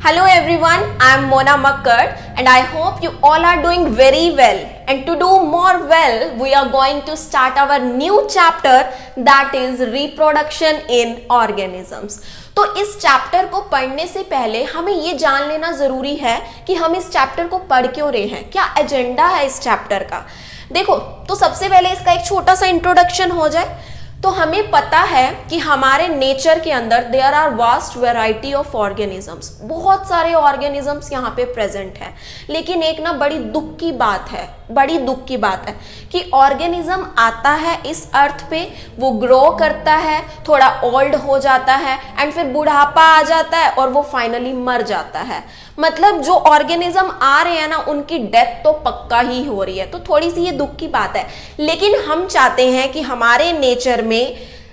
Hello everyone, I am Mona Makkar and I hope you all are doing very well. And to do more well, we are going to start our new chapter that is reproduction in organisms. तो इस chapter को पढ़ने से पहले हमें ये जान लेना जरूरी है कि हम इस चैप्टर को पढ़ क्यों रहे हैं, क्या एजेंडा है इस चैप्टर का। देखो, तो सबसे पहले इसका एक छोटा सा इंट्रोडक्शन हो जाए। तो हमें पता है कि हमारे नेचर के अंदर there are vast variety of organisms, बहुत सारे ऑर्गेनिजम्स यहाँ पे प्रेजेंट है। लेकिन एक ना बड़ी दुख की बात है कि ऑर्गेनिज्म आता है इस अर्थ पे, वो ग्रो करता है, थोड़ा ओल्ड हो जाता है एंड फिर बुढ़ापा आ जाता है और वो फाइनली मर जाता है। मतलब जो ऑर्गेनिज्म आ रहे हैं ना, उनकी डेथ तो पक्का ही हो रही है। तो थोड़ी सी ये दुख की बात है, लेकिन हम चाहते हैं कि हमारे नेचर में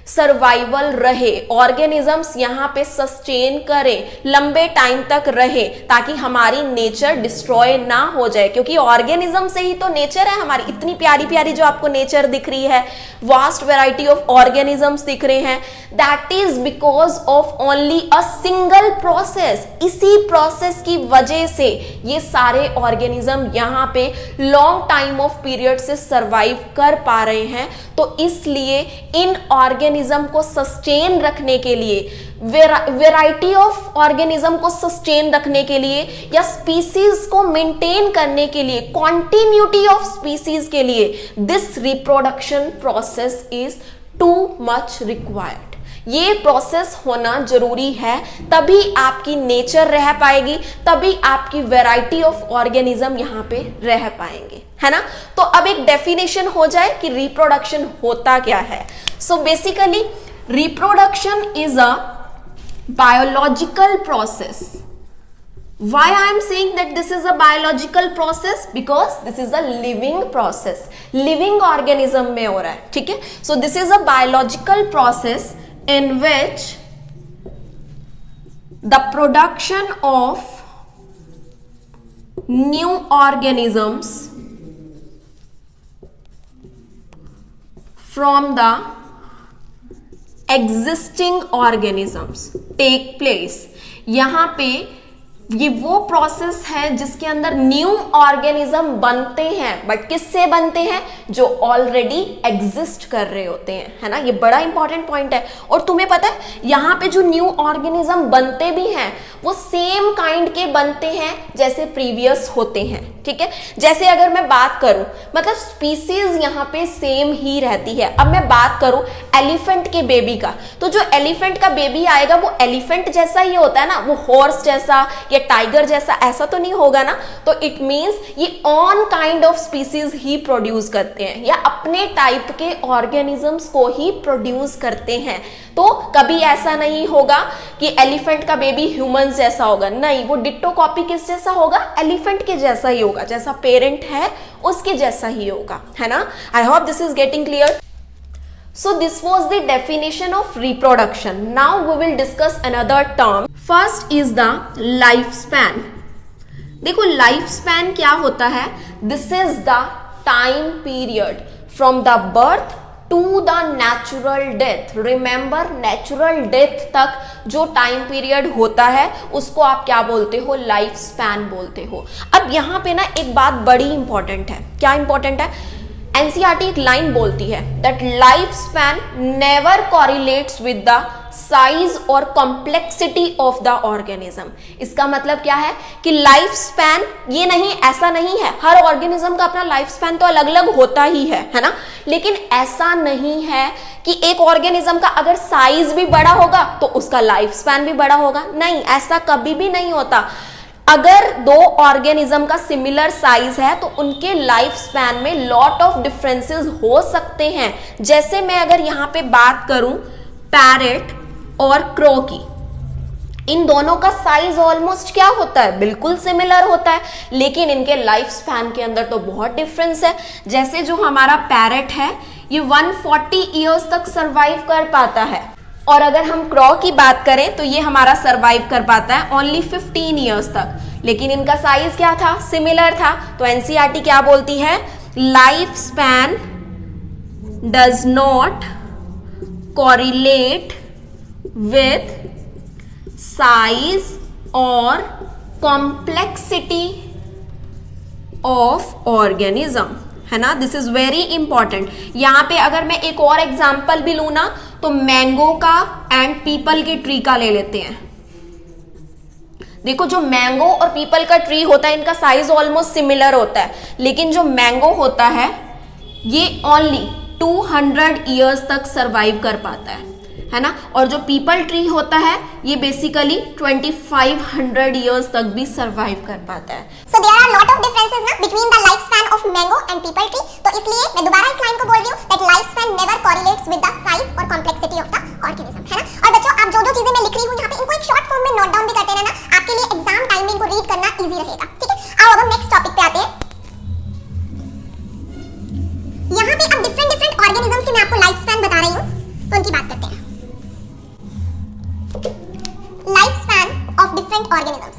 सर्वाइवल रहे, ऑर्गेनिजम्स यहाँ पे सस्टेन करें, लंबे टाइम तक रहे, ताकि हमारी नेचर डिस्ट्रॉय ना हो जाए। क्योंकि ऑर्गेनिज्म से ही तो नेचर है हमारी। इतनी प्यारी प्यारी जो आपको नेचर दिख रही है, वास्ट वैरायटी ऑफ ऑर्गेनिजम्स दिख रहे हैं, that is because of only a single process. इसी प्रोसेस की वजह से ये सारे ऑर्गेनिज्म यहाँ पे लॉन्ग टाइम ऑफ पीरियड से सर्वाइव कर पा रहे हैं। तो इसलिए इन ऑर्गेनिज्म को सस्टेन रखने के लिए, वैरायटी ऑफ ऑर्गेनिज्म को सस्टेन रखने के लिए या स्पीसीज को मेंटेन करने के लिए, कॉन्टिन्यूटी ऑफ स्पीसीज के लिए, this reproduction process is too much required. ये प्रोसेस होना जरूरी है, तभी आपकी नेचर रह पाएगी, तभी आपकी वैरायटी ऑफ ऑर्गेनिज्म यहाँ पे रह पाएंगे, है ना। तो अब एक डेफिनेशन हो जाए कि रिप्रोडक्शन होता क्या है। So basically reproduction is a biological process. Why I am saying that this is a biological process? Because this is a living process. Living organism में हो रहा है, ठीक है। So this is a biological process in which the production of new organisms from the existing organisms take place। यहां पे ये वो प्रोसेस है जिसके अंदर न्यू ऑर्गेनिज्म बनते हैं, बट किससे बनते हैं? जो ऑलरेडी एग्जिस्ट कर रहे होते हैं, है ना। ये बड़ा इंपॉर्टेंट पॉइंट है। और तुम्हें पता है यहां पे जो न्यू ऑर्गेनिज्म बनते भी हैं वो सेम काइंड के बनते हैं जैसे प्रीवियस होते हैं, ठीक है। जैसे अगर मैं बात करूं, मतलब स्पीसीज यहां पे सेम ही रहती है। अब मैं बात करूं एलिफेंट के बेबी का, तो जो एलिफेंट का बेबी आएगा वो एलिफेंट जैसा ही होता है ना, वो हॉर्स जैसा या टाइगर जैसा ऐसा तो नहीं होगा ना। तो इट मींस ये on kind of species he produce करते हैं या अपने टाइप के ऑर्गेनिजम्स को ही प्रोड्यूस करते हैं। तो कभी ऐसा नहीं होगा कि एलिफेंट का बेबी ह्यूमंस जैसा होगा, नहीं, वो डिट्टो कॉपी किस जैसा होगा? एलिफेंट के जैसा ही होगा, जैसा पेरेंट है उसके जैसा ही होगा, है ना। I hope this is getting clear. So this was the definition of reproduction. Now we will discuss another term. First is the lifespan. देखो lifespan क्या होता है? This is the time period from the birth to the natural death. Remember, natural death तक जो time period होता है उसको आप क्या बोलते हो? लाइफ स्पैन बोलते हो। अब यहाँ पे ना एक बात बड़ी इंपॉर्टेंट है। क्या इंपॉर्टेंट है? एनसीईआरटी एक लाइन बोलती है that life span never correlates with the size और कॉम्प्लेक्सिटी ऑफ द ऑर्गेनिज्म। इसका मतलब क्या है कि लाइफ स्पैन ये नहीं, ऐसा नहीं है, हर ऑर्गेनिज्म का अपना लाइफ स्पैन तो अलग अलग होता ही है ना। लेकिन ऐसा नहीं है कि एक ऑर्गेनिज्म का अगर साइज भी बड़ा होगा तो उसका लाइफ स्पैन भी बड़ा होगा, नहीं, ऐसा कभी भी नहीं होता। अगर दो ऑर्गेनिज्म का सिमिलर साइज है तो उनके लाइफ स्पैन में लॉट ऑफ डिफरेंसेस हो सकते हैं। जैसे मैं अगर यहां पे बात करूं पैरेट और क्रो की, इन दोनों का साइज ऑलमोस्ट क्या होता है? बिल्कुल सिमिलर होता है, लेकिन इनके लाइफ स्पैन के अंदर तो बहुत डिफरेंस है। जैसे जो हमारा पैरेट है ये 140 ईयर्स तक सर्वाइव कर पाता है, और अगर हम क्रॉ की बात करें तो ये हमारा सर्वाइव कर पाता है ओनली 15 ईयर्स तक। लेकिन इनका साइज क्या था? सिमिलर था। तो एनसीईआरटी क्या बोलती है? Life span does not correlate with size और कॉम्प्लेक्सिटी ऑफ ऑर्गेनिज्म, है ना। This is very important. यहां पे अगर मैं एक और एग्जांपल भी लू ना, तो मैंगो का एंड पीपल के ट्री का ले लेते हैं। देखो, जो मैंगो और पीपल का ट्री होता है, इनका साइज ऑलमोस्ट सिमिलर होता है, लेकिन जो मैंगो होता है ये ओनली 200 ईयर्स तक सरवाइव कर पाता है ना। और जो पीपल ट्री होता है ये बेसिकली 2500 ईयर्स तक भी सरवाइव कर पाता है। So there are lot of differences ना between the lifespan of mango and people tree। तो इसलिए मैं दोबारा इस लाइन को बोल रही हूँ that lifespan never correlates with the size or complexity of the organism, है ना। और बच्चों, आप जो जो चीजें मैं लिख रही हूँ यहाँ पे, इनको एक शॉर्ट फॉर्म में नोट डाउन भी करते रहना, आपके लिए एग्जाम टाइम में इनको रीड करना इजी रहेगा, ठीक है। आओ अब हम नेक्स्ट टॉपिक पे आते हैं। यहाँ पे अब डिफरेंट ऑर्गेनिजम्स की मैं आपको लाइफ स्पैन बता रही हूँ, तो उनकी बात करते हैं। Life span of different organisms.